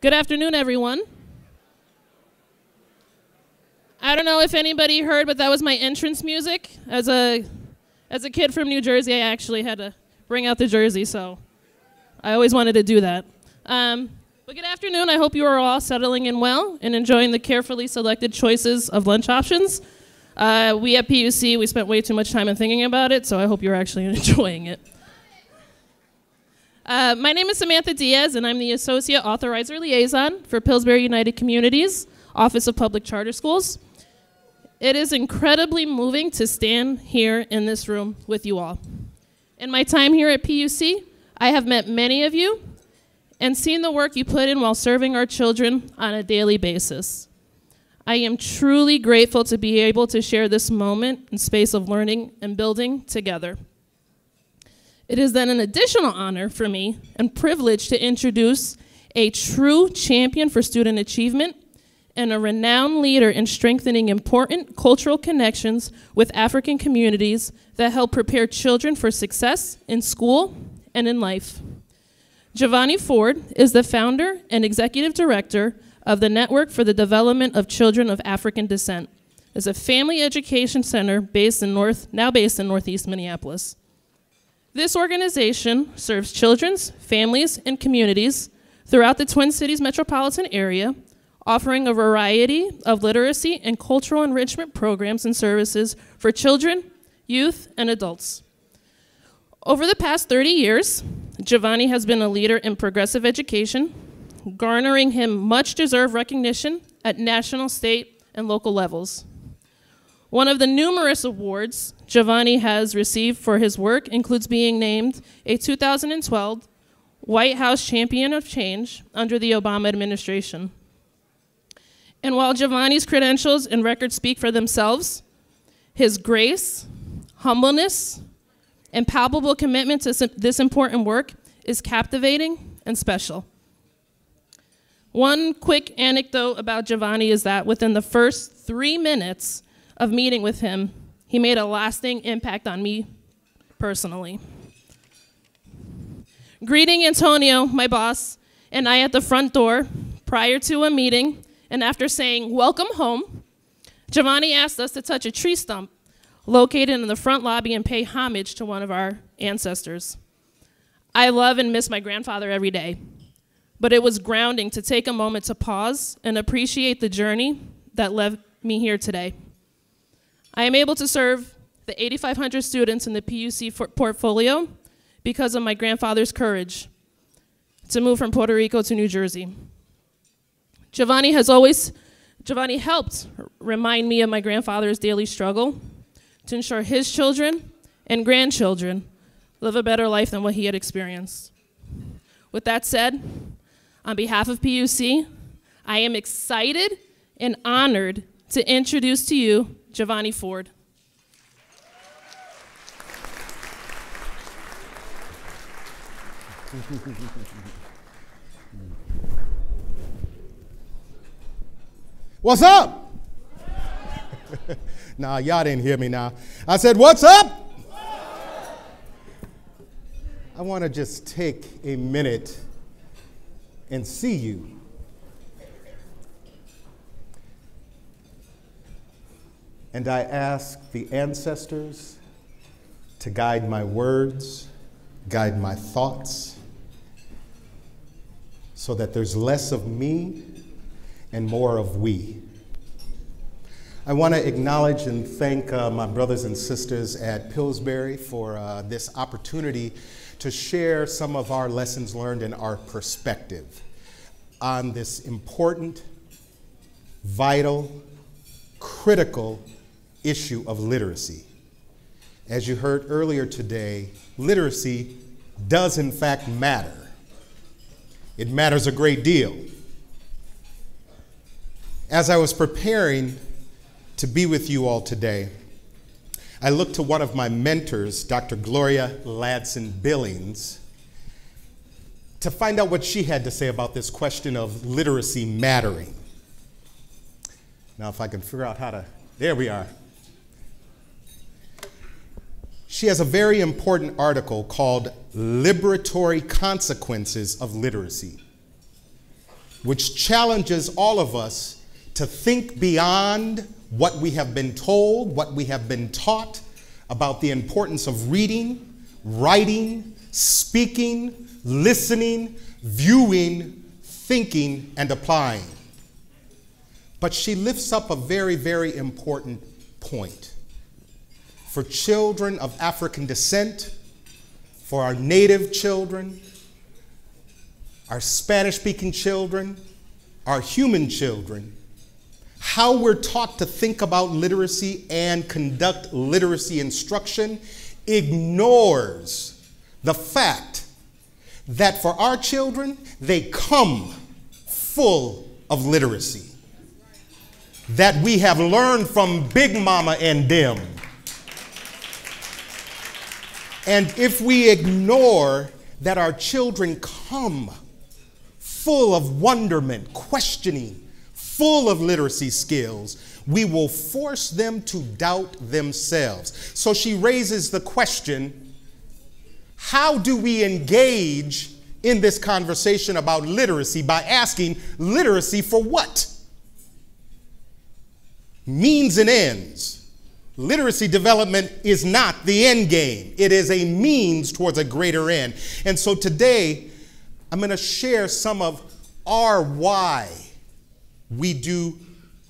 Good afternoon, everyone. I don't know if anybody heard, but that was my entrance music. As a kid from New Jersey, I actually had to bring out the jersey, so I always wanted to do that. But good afternoon. I hope you are all settling in well and enjoying the carefully selected choices of lunch options. We at PUC, we spent way too much time in thinking about it, so I hope you're actually enjoying it. My name is Samantha Diaz, and I'm the Associate Authorizer Liaison for Pillsbury United Communities, Office of Public Charter Schools. It is incredibly moving to stand here in this room with you all. In my time here at PUC, I have met many of you and seen the work you put in while serving our children on a daily basis. I am truly grateful to be able to share this moment and space of learning and building together. It is then an additional honor for me and privilege to introduce a true champion for student achievement and a renowned leader in strengthening important cultural connections with African communities that help prepare children for success in school and in life. Gevonee Ford is the founder and executive director of the Network for the Development of Children of African Descent. It's a family education center now based in Northeast Minneapolis. This organization serves children, families, and communities throughout the Twin Cities metropolitan area, offering a variety of literacy and cultural enrichment programs and services for children, youth, and adults. Over the past 30 years, Gevonee has been a leader in progressive education, garnering him much-deserved recognition at national, state, and local levels. One of the numerous awards Gevonee has received for his work includes being named a 2012 White House Champion of Change under the Obama administration. And while Gevonee's credentials and records speak for themselves, his grace, humbleness, and palpable commitment to this important work is captivating and special. One quick anecdote about Gevonee is that within the first 3 minutes of meeting with him, he made a lasting impact on me personally. Greeting Antonio, my boss, and I at the front door prior to a meeting, and after saying, "Welcome home," Gevonee asked us to touch a tree stump located in the front lobby and pay homage to one of our ancestors. I love and miss my grandfather every day, but it was grounding to take a moment to pause and appreciate the journey that led me here today. I am able to serve the 8,500 students in the PUC portfolio because of my grandfather's courage to move from Puerto Rico to New Jersey. Gevonee helped remind me of my grandfather's daily struggle to ensure his children and grandchildren live a better life than what he had experienced. With that said, on behalf of PUC, I am excited and honored to introduce to you Gevonee Ford. What's up? Nah, y'all didn't hear me now. I said, what's up? I want to just take a minute and see you. And I ask the ancestors to guide my words, guide my thoughts, so that there's less of me and more of we. I want to acknowledge and thank my brothers and sisters at Pillsbury for this opportunity to share some of our lessons learned and our perspective on this important, vital, critical issue of literacy. As you heard earlier today, literacy does in fact matter. It matters a great deal. As I was preparing to be with you all today, I looked to one of my mentors, Dr. Gloria Ladson Billings, to find out what she had to say about this question of literacy mattering. Now, if I can figure out how to, there we are. She has a very important article called Liberatory Consequences of Literacy. which challenges all of us to think beyond what we have been told, what we have been taught about the importance of reading, writing, speaking, listening, viewing, thinking, and applying. But she lifts up a very, very important point. For children of African descent, for our native children, our Spanish-speaking children, our human children, how we're taught to think about literacy and conduct literacy instruction ignores the fact that for our children, they come full of literacy that we have learned from Big Mama and them. And if we ignore that our children come full of wonderment, questioning, full of literacy skills, we will force them to doubt themselves. So she raises the question, how do we engage in this conversation about literacy? By asking, literacy for what? Means and ends. Literacy development is not the end game. It is a means towards a greater end. And so today, I'm going to share some of our why we do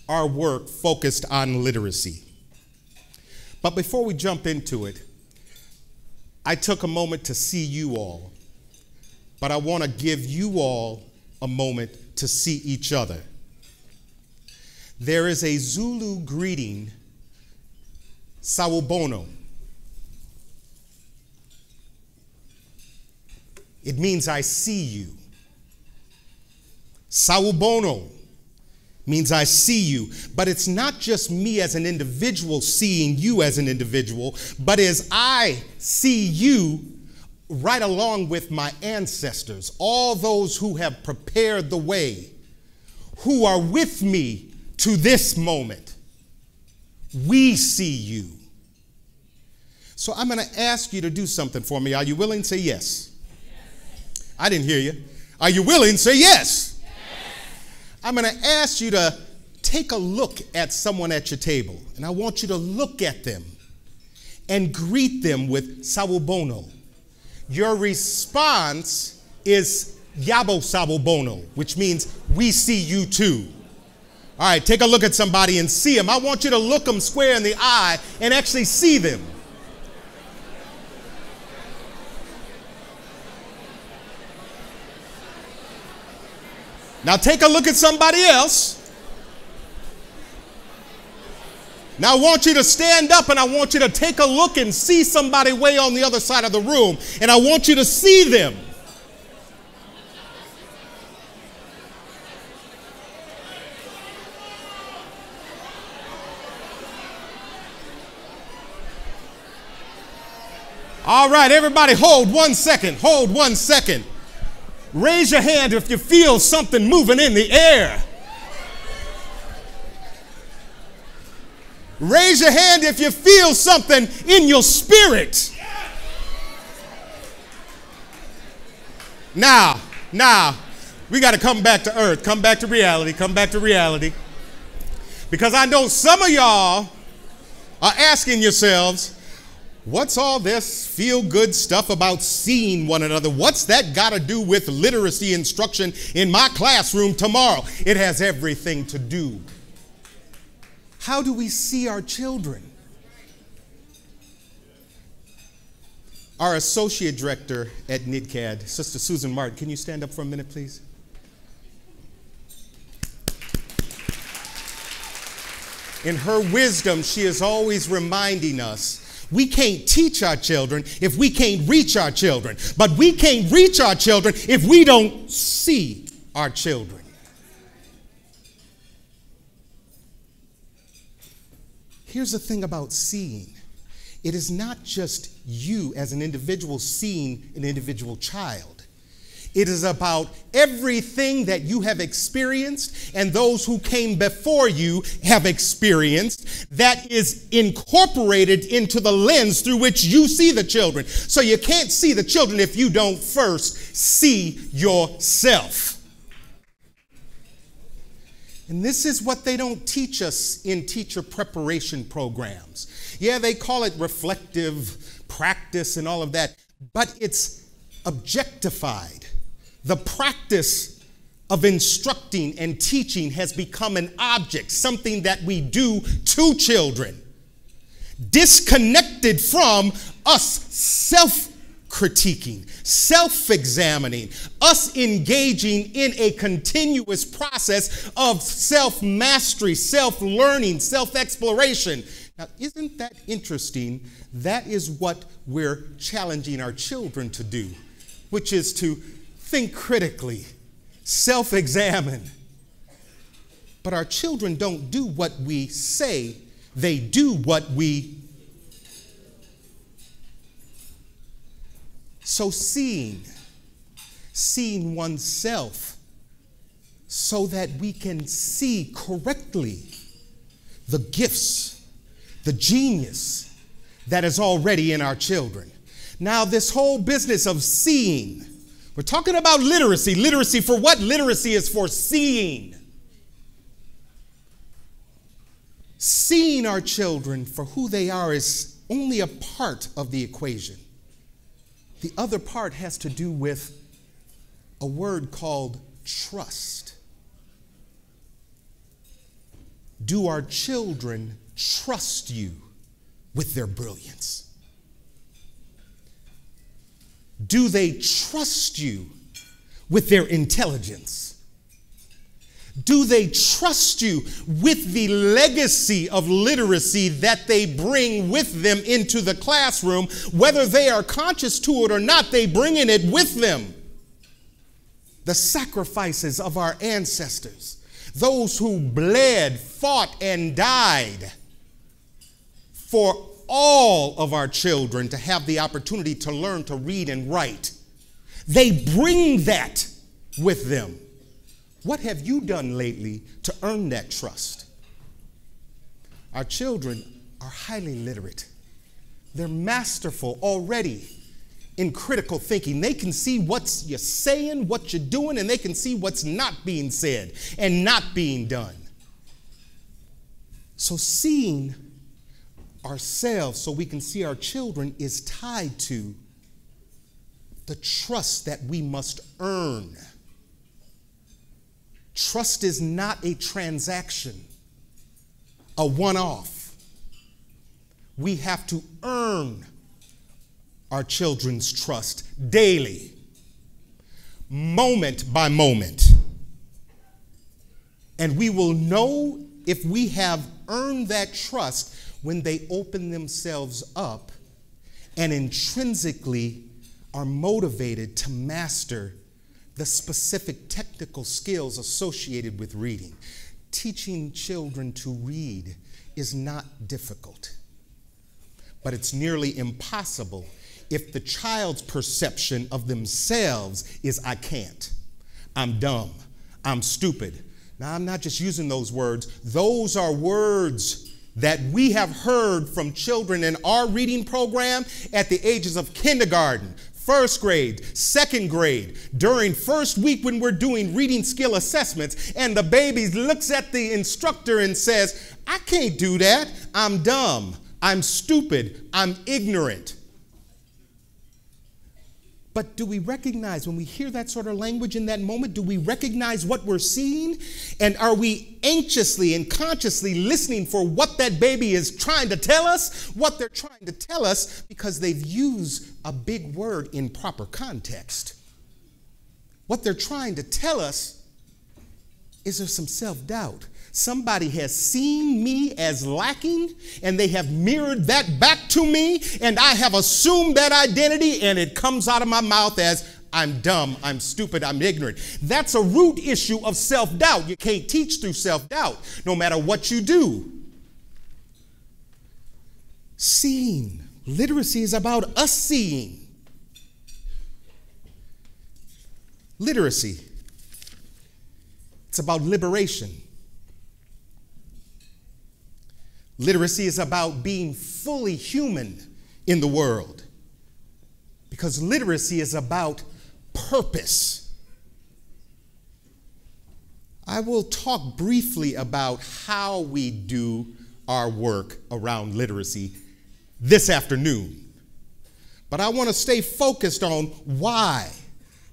our work focused on literacy. But before we jump into it, I took a moment to see you all, but I want to give you all a moment to see each other. There is a Zulu greeting, Sawubona. It means I see you. Sawubona means I see you. But it's not just me as an individual seeing you as an individual, but as I see you right along with my ancestors, all those who have prepared the way, who are with me to this moment. We see you. So I'm going to ask you to do something for me. Are you willing? Say yes. Yes. I didn't hear you. Are you willing? Say yes. Yes. I'm going to ask you to take a look at someone at your table, and I want you to look at them and greet them with Sawubona. Your response is Yabo Sawubona, which means we see you too. All right, take a look at somebody and see them. I want you to look them square in the eye and actually see them. Now take a look at somebody else. Now I want you to stand up and I want you to take a look and see somebody way on the other side of the room. And I want you to see them. All right, everybody hold 1 second. Hold 1 second. Raise your hand if you feel something moving in the air. Raise your hand if you feel something in your spirit. Now, we got to come back to earth, come back to reality, come back to reality. Because I know some of y'all are asking yourselves, what's all this feel-good stuff about seeing one another? What's that got to do with literacy instruction in my classroom tomorrow? It has everything to do. How do we see our children? Our associate director at NIDCAD, Sister Susan Martin, can you stand up for a minute, please? In her wisdom, she is always reminding us, we can't teach our children if we can't reach our children. But we can't reach our children if we don't see our children. Here's the thing about seeing. It is not just you as an individual seeing an individual child. It is about everything that you have experienced and those who came before you have experienced that is incorporated into the lens through which you see the children. So you can't see the children if you don't first see yourself. And this is what they don't teach us in teacher preparation programs. Yeah, they call it reflective practice and all of that, but it's objectified. The practice of instructing and teaching has become an object, something that we do to children, disconnected from us self-critiquing, self-examining, us engaging in a continuous process of self-mastery, self-learning, self-exploration. Now, isn't that interesting? That is what we're challenging our children to do, which is to think critically, self-examine. But our children don't do what we say, they do what we. So seeing oneself so that we can see correctly the gifts, the genius that is already in our children. Now, this whole business of seeing, we're talking about literacy. Literacy for what? Literacy is for seeing. Seeing our children for who they are is only a part of the equation. The other part has to do with a word called trust. Do our children trust you with their brilliance? Do they trust you with their intelligence? Do they trust you with the legacy of literacy that they bring with them into the classroom? Whether they are conscious to it or not, they bring in it with them. The sacrifices of our ancestors, those who bled, fought, and died for all of our children to have the opportunity to learn to read and write. They bring that with them. What have you done lately to earn that trust? Our children are highly literate. They're masterful already in critical thinking. They can see what you're saying, what you're doing, and they can see what's not being said and not being done. So seeing ourselves so we can see our children is tied to the trust that we must earn. Trust is not a transaction, a one-off. We have to earn our children's trust daily, moment by moment. And we will know if we have earned that trust when they open themselves up and intrinsically are motivated to master the specific technical skills associated with reading. Teaching children to read is not difficult, but it's nearly impossible if the child's perception of themselves is, I can't, I'm dumb, I'm stupid. Now, I'm not just using those words. Those are words that we have heard from children in our reading program at the ages of kindergarten, first grade, second grade, during first week when we're doing reading skill assessments, and the baby looks at the instructor and says, I can't do that. I'm dumb. I'm stupid. I'm ignorant. But do we recognize when we hear that sort of language in that moment, do we recognize what we're seeing? And are we anxiously and consciously listening for what that baby is trying to tell us, what they're trying to tell us, because they've used a big word in proper context? What they're trying to tell us is there's some self-doubt. Somebody has seen me as lacking, and they have mirrored that back to me, and I have assumed that identity, and it comes out of my mouth as, I'm dumb, I'm stupid, I'm ignorant. That's a root issue of self-doubt. You can't teach through self-doubt, no matter what you do. Seeing. Literacy is about us seeing. Literacy. It's about liberation. Literacy is about being fully human in the world, because literacy is about purpose. I will talk briefly about how we do our work around literacy this afternoon. But I want to stay focused on why.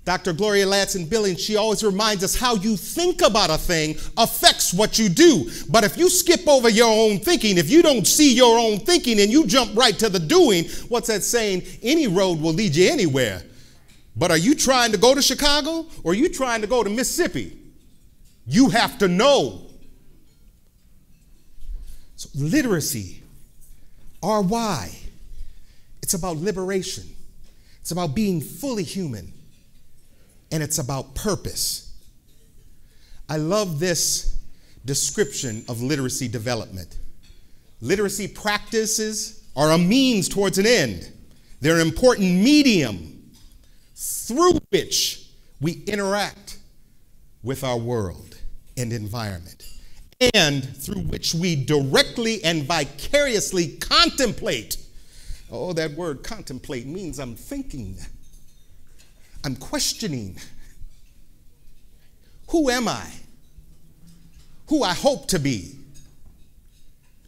Dr. Gloria Ladson-Billings, she always reminds us how you think about a thing affects what you do. But if you skip over your own thinking, if you don't see your own thinking and you jump right to the doing, what's that saying? Any road will lead you anywhere. But are you trying to go to Chicago or are you trying to go to Mississippi? You have to know. So literacy, R-Y, it's about liberation. It's about being fully human. And it's about purpose. I love this description of literacy development. Literacy practices are a means towards an end. They're an important medium through which we interact with our world and environment, and through which we directly and vicariously contemplate. Oh, that word contemplate means I'm thinking. I'm questioning. Who am I? Who I hope to be?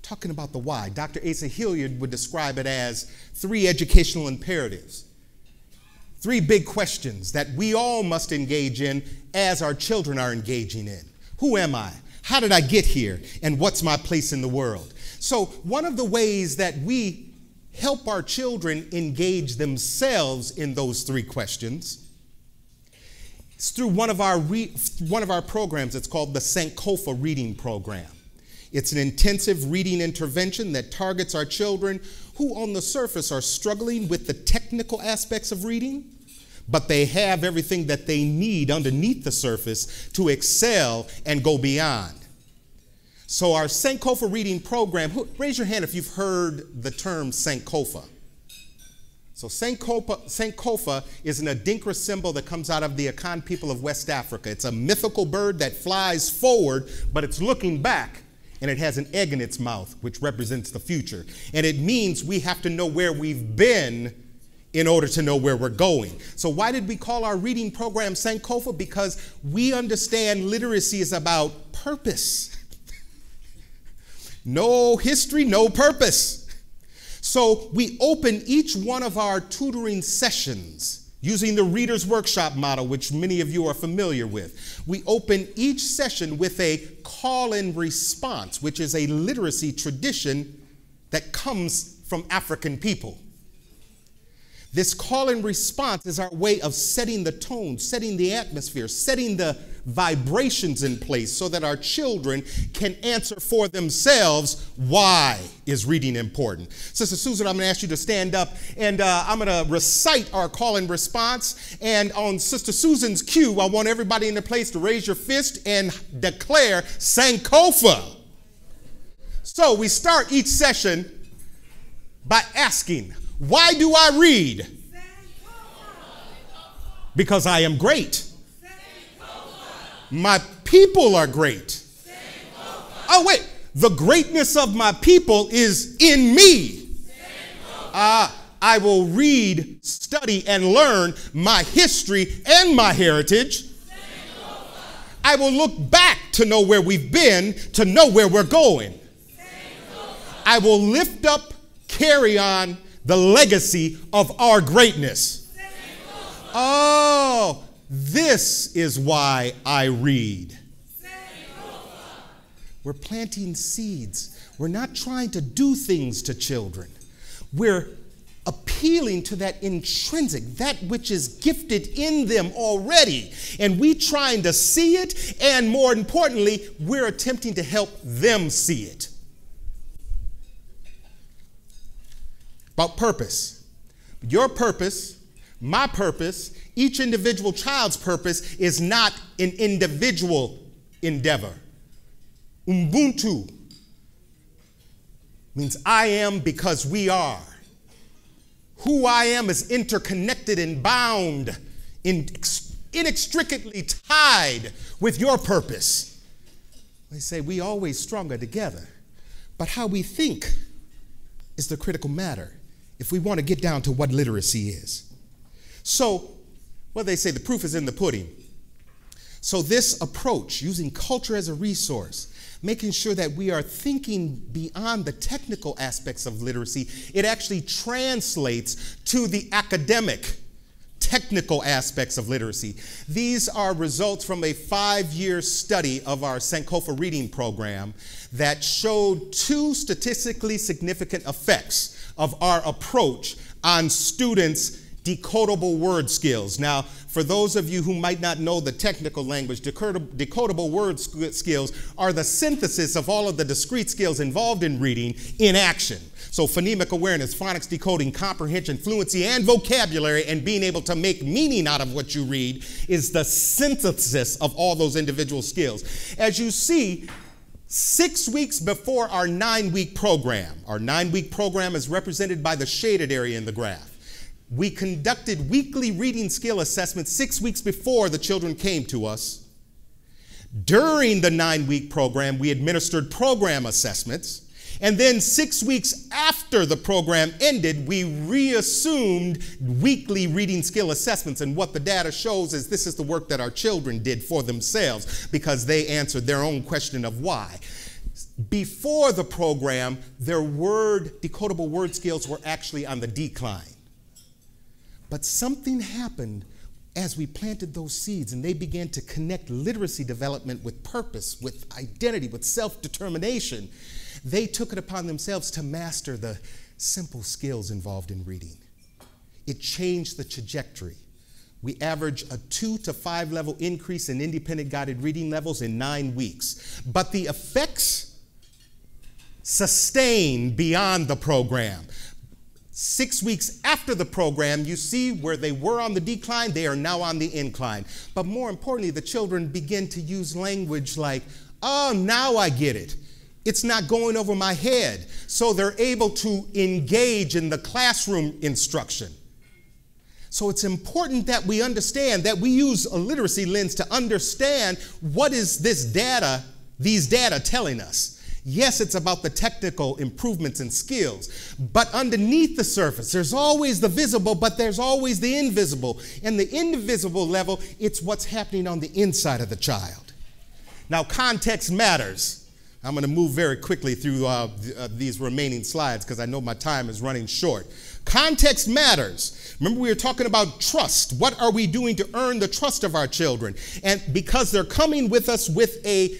Talking about the why. Dr. Asa Hilliard would describe it as 3 educational imperatives. 3 big questions that we all must engage in as our children are engaging in. Who am I? How did I get here? And what's my place in the world? So one of the ways that we help our children engage themselves in those 3 questions is through one of our programs. It's called the Sankofa Reading Program. It's an intensive reading intervention that targets our children who on the surface are struggling with the technical aspects of reading, but they have everything that they need underneath the surface to excel and go beyond. So our Sankofa Reading Program, raise your hand if you've heard the term Sankofa. So Sankofa is an Adinkra symbol that comes out of the Akan people of West Africa. It's a mythical bird that flies forward, but it's looking back, and it has an egg in its mouth, which represents the future. And it means we have to know where we've been in order to know where we're going. So why did we call our reading program Sankofa? Because we understand literacy is about purpose. No history, no purpose. So we open each one of our tutoring sessions using the Reader's Workshop model, which many of you are familiar with. We open each session with a call and response, which is a literacy tradition that comes from African people. This call and response is our way of setting the tone, setting the atmosphere, setting the vibrations in place so that our children can answer for themselves why is reading important. Sister Susan, I'm going to ask you to stand up, and I'm going to recite our call and response. And on Sister Susan's cue, I want everybody in the place to raise your fist and declare Sankofa. So we start each session by asking, why do I read? Because I am great. My people are great. Oh, wait. The greatness of my people is in me. I will read, study, and learn my history and my heritage. I will look back to know where we've been, to know where we're going. I will lift up, carry on the legacy of our greatness. Oh, this is why I read. We're planting seeds. We're not trying to do things to children. We're appealing to that intrinsic, that which is gifted in them already. And we trying to see it, and more importantly, we're attempting to help them see it. About purpose. Your purpose, my purpose, each individual child's purpose is not an individual endeavor. Ubuntu means I am because we are. Who I am is interconnected and bound, inextricably tied with your purpose. They say we always stronger together, but how we think is the critical matter if we want to get down to what literacy is. So, well, they say the proof is in the pudding. So this approach, using culture as a resource, making sure that we are thinking beyond the technical aspects of literacy, it actually translates to the academic, technical aspects of literacy. These are results from a 5-year study of our Sankofa reading program that showed 2 statistically significant effects of our approach on students' decodable word skills. Now, for those of you who might not know the technical language, decodable word skills are the synthesis of all of the discrete skills involved in reading in action. So phonemic awareness, phonics decoding, comprehension, fluency, and vocabulary, and being able to make meaning out of what you read is the synthesis of all those individual skills. As you see, 6 weeks before our 9-week program is represented by the shaded area in the graph. We conducted weekly reading skill assessments 6 weeks before the children came to us. During the 9-week program, we administered program assessments. And then 6 weeks after the program ended, we reassumed weekly reading skill assessments. And what the data shows is this is the work that our children did for themselves because they answered their own question of why. Before the program, their decodable word skills were actually on the decline. But something happened as we planted those seeds and they began to connect literacy development with purpose, with identity, with self-determination. They took it upon themselves to master the simple skills involved in reading. It changed the trajectory. We average a 2 to 5 level increase in independent guided reading levels in 9 weeks. But the effects sustained beyond the program. 6 weeks after the program, you see where they were on the decline, they are now on the incline. But more importantly, the children begin to use language like, oh, now I get it. It's not going over my head. So they're able to engage in the classroom instruction. So it's important that we understand that we use a literacy lens to understand what is these data telling us. Yes, it's about the technical improvements and skills, but underneath the surface, there's always the visible, but there's always the invisible. And the invisible level, it's what's happening on the inside of the child. Now, context matters. I'm going to move very quickly through these remaining slides because I know my time is running short. Context matters. Remember, we were talking about trust. What are we doing to earn the trust of our children? And because they're coming with us with a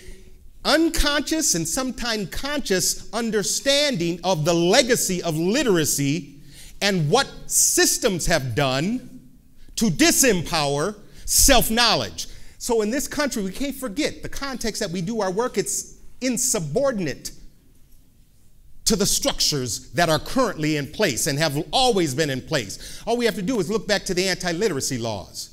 unconscious and sometimes conscious understanding of the legacy of literacy and what systems have done to disempower self-knowledge. So in this country, we can't forget the context that we do our work. It's insubordinate to the structures that are currently in place and have always been in place. All we have to do is look back to the anti-literacy laws.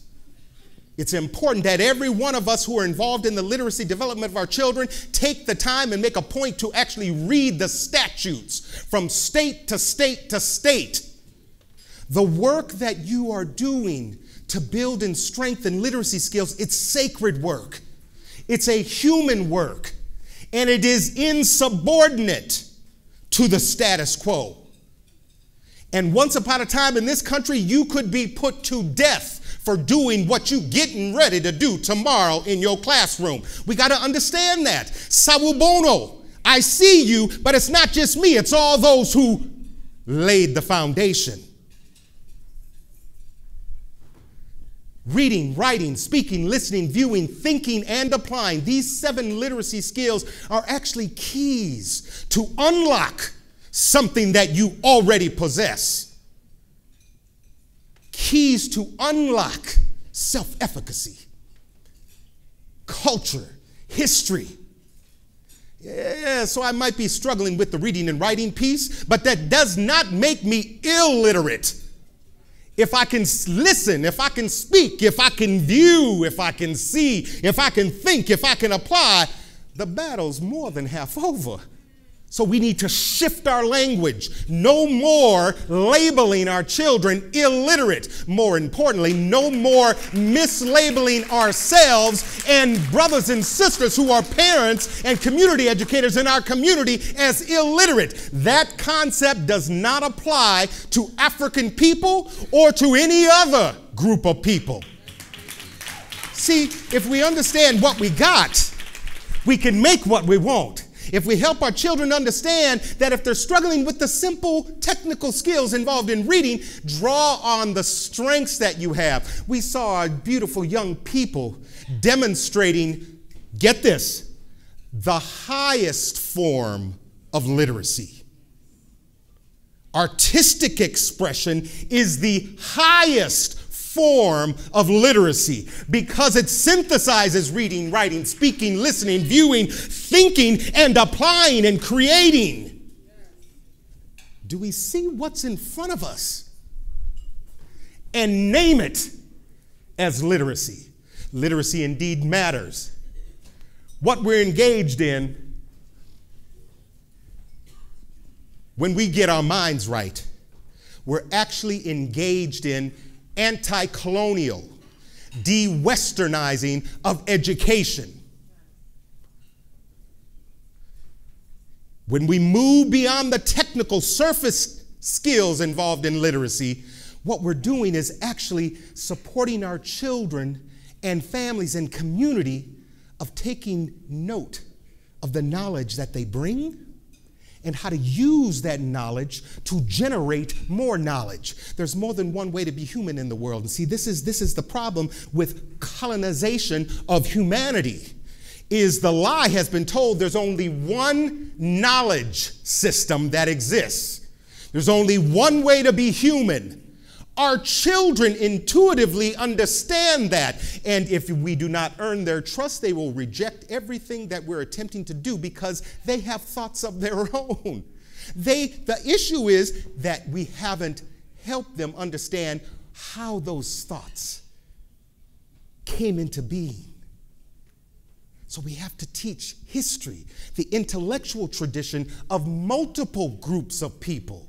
It's important that every one of us who are involved in the literacy development of our children take the time and make a point to actually read the statutes from state to state to state. The work that you are doing to build and strengthen literacy skills, it's sacred work. It's a human work, and it is insubordinate to the status quo. And once upon a time in this country, you could be put to death for doing what you getting ready to do tomorrow in your classroom. We got to understand that. Sawubono, I see you, but it's not just me. It's all those who laid the foundation. Reading, writing, speaking, listening, viewing, thinking, and applying. These 7 literacy skills are actually keys to unlock something that you already possess. Keys to unlock self-efficacy, culture, history. Yeah, so I might be struggling with the reading and writing piece, but that does not make me illiterate. If I can listen, if I can speak, if I can view, if I can see, if I can think, if I can apply, the battle's more than half over. So we need to shift our language. No more labeling our children illiterate. More importantly, no more mislabeling ourselves and brothers and sisters who are parents and community educators in our community as illiterate. That concept does not apply to African people or to any other group of people. See, if we understand what we got, we can make what we want. If we help our children understand that if they're struggling with the simple technical skills involved in reading, draw on the strengths that you have. We saw our beautiful young people demonstrating, get this, the highest form of literacy. Artistic expression is the highest form of literacy because it synthesizes reading, writing, speaking, listening, viewing, thinking, and applying and creating. Do we see what's in front of us and name it as literacy? Literacy indeed matters. What we're engaged in, when we get our minds right, we're actually engaged in anti-colonial, de-westernizing of education. When we move beyond the technical surface skills involved in literacy, what we're doing is actually supporting our children and families and community of taking note of the knowledge that they bring and how to use that knowledge to generate more knowledge. There's more than one way to be human in the world. And see, this is the problem with colonization of humanity, is the lie has been told there's only one knowledge system that exists. There's only one way to be human. Our children intuitively understand that, and if we do not earn their trust, they will reject everything that we're attempting to do because they have thoughts of their own. The issue is that we haven't helped them understand how those thoughts came into being. So we have to teach history, the intellectual tradition of multiple groups of people.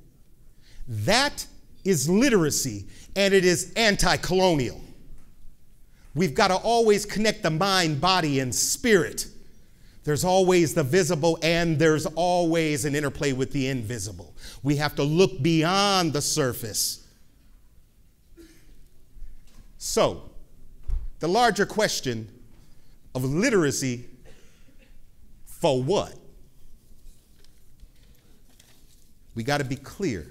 That is literacy, and it is anti-colonial. We've got to always connect the mind, body, and spirit. There's always the visible, and there's always an interplay with the invisible. We have to look beyond the surface. So, the larger question of literacy, for what? We got to be clear.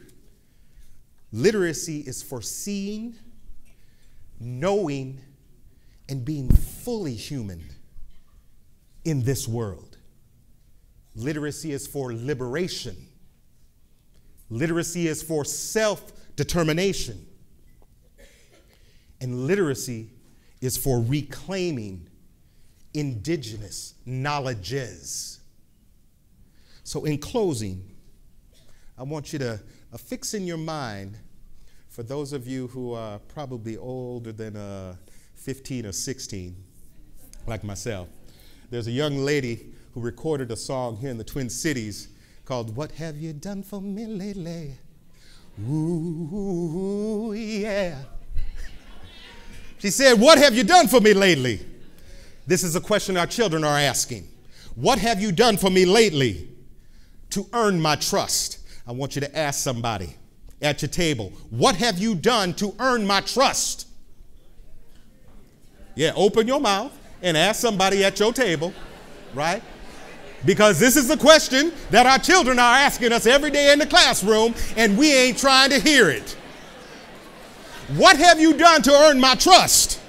Literacy is for seeing, knowing, and being fully human in this world. Literacy is for liberation. Literacy is for self-determination. And literacy is for reclaiming indigenous knowledges. So in closing, I want you to fix in your mind, for those of you who are probably older than 15 or 16, like myself, there's a young lady who recorded a song here in the Twin Cities called "What Have You Done For Me Lately?" Ooh, yeah. She said, "What have you done for me lately?" This is a question our children are asking. What have you done for me lately to earn my trust? I want you to ask somebody at your table, what have you done to earn my trust? Yeah, open your mouth and ask somebody at your table, right? Because this is the question that our children are asking us every day in the classroom, and we ain't trying to hear it. What have you done to earn my trust?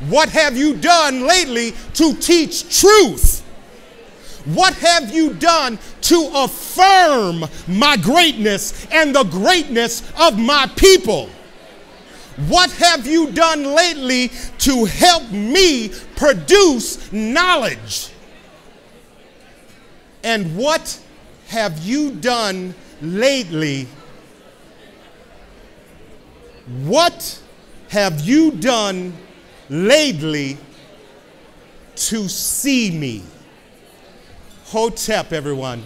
What have you done lately to teach truth? What have you done to affirm my greatness and the greatness of my people? What have you done lately to help me produce knowledge? And what have you done lately? What have you done lately to see me? Hotep, everyone.